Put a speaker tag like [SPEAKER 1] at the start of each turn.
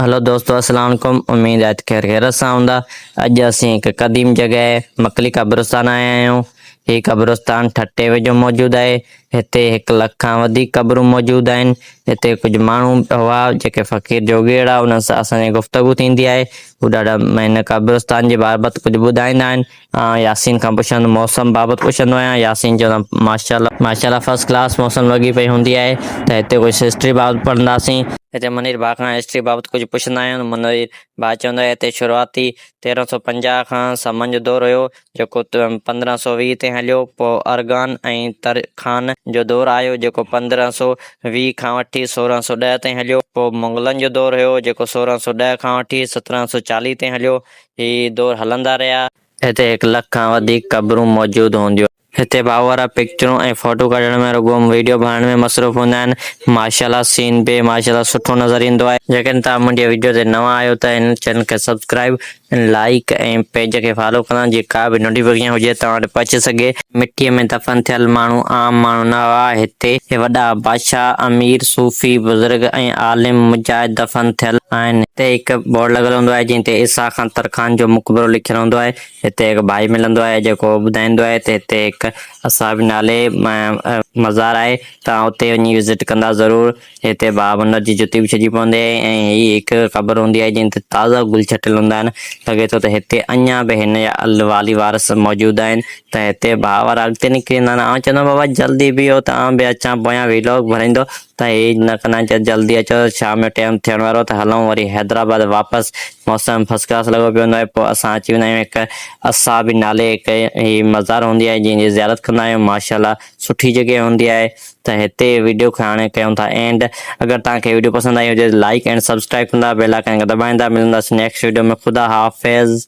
[SPEAKER 1] Hello दोस्तों, अस्सलाम वालेकुम। उम्मीद है खैरियत सां हूंदा। अॼु असीं हिकु क़दीम जॻह मकली क़ब्रिस्तान आया आहियूं। हीउ क़ब्रिस्तान ठटे वेझो मौजूदु आहे। हिते 1 लख खां वधीक क़बरूं मौजूदु आहिनि। हिते कुझु माण्हू हुआ जेके फ़क़ीर जोॻीड़ा, उन्हनि सां असांजी गुफ़्तगू थींदी आहे। हू ॾाढा हिन क़ब्रिस्तान जे बाबति कुझु ॿुधाईंदा आहिनि। यासीन खां पुछंदो, मौसम बाबति पुछंदो आहियां। यासीन चवंदा माशाल्लाह माशाल्लाह फर्स्ट क्लास मौसम लॻी पई हूंदी आहे। त हिते कुझु हिस्ट्री बाबति पढ़ंदासीं। हिते मुनीर भाउ खां हिस्ट्री बाबति कुझु पुछंदा आहियूं। मुनीर भाउ चवंदो आहे हिते शुरूआती 1350 खां समन जो दौरु हुयो, जेको 1520 ते हलियो। पोइ अरगान ऐं तरखान जो दौरु आयो, जेको 1520 खां वठी 1610 ताईं हलियो। पोइ मुग़लनि जो दौरु हुयो, जेको 1610 खां वठी 1740 ताईं हलियो। हीउ दौरु हलंदा रहिया। हिते 1 लख खां वधीक क़बरूं मौजूदु हूंदियूं। हिते भाउ वारा पिक्चरूं ऐं फोटो कढण में, रुॻो वीडियो ठाहिण में मसरूफ़ हूंदा आहिनि। माशाल्लाह सीन बि माशाल्लाह सुठो नज़र ईंदो आहे। जेकॾहिं तव्हां मुंहिंजे वीडियो ते नवां आहियो त हिन चैनल खे सब्सक्राइब, लाइक ऐं पेज खे फॉलो कंदा, जीअं का बि नोटिफिकेशन हुजे तव्हां वटि पहुची सघे। मिटीअ में दफ़न थियल माण्हू आम माण्हू न हुआ। हिते वॾा बादशाह, अमीर, सूफ़ी, बुज़ुर्ग ऐं आलिम मुजाहिद दफ़न थियल आहिनि। हिते हिकु बोर्ड लॻल हूंदो आहे जंहिं ते ईसा खां तरखान जो मुक़बरो लिखियलु हूंदो आहे। हिते हिकु भाई मिलंदो आहे जेको ॿुधाईंदो आहे त हिते हिकु असाबी नाले मज़ार आहे। तव्हां उते वञी विज़िट कंदा ज़रूरु। हिते हुन जी जुती बि छॾी पवंदी आहे ऐं हीअ हिकु क़बर हूंदी आहे जंहिं ते ताज़ा गुल छटियल हूंदा आहिनि। लॻे थो त हिते अञा बि हिन जा वाली वारस मौजूदु आहिनि। त हिते भाउ वारा अॻिते निकिरी वेंदा आहिनि। चवंदो बाबा जल्दी बीहो, तव्हां बि अचां पोयां व्लॉग भराईंदो। त हे न कंदा आहिनि, जल्दी अचो, शाम जो टाइम थियण वारो, त हलूं वरी हैदराबाद वापसि। मौसम फर्स्ट क्लास लॻो पियो हूंदो आहे। पोइ असां अची वेंदा आहियूं हिकु असाबी नाले हिकु हीअ मज़ार हूंदी आहे जंहिंजी ज़ियारत कंदा आहियूं। माशाल्लाह सुठी जॻह हूंदी आहे। त हिते वीडियो खे हाणे कयूं था एंड। अगरि तव्हांखे वीडियो पसंदि आई हुजे लाइक एंड सब्सक्राइब कंदा, बेल आइकन खे दॿाईंदा। मिलंदासीं नेक्स्ट वीडियो में। ख़ुदा हाफ़िज़।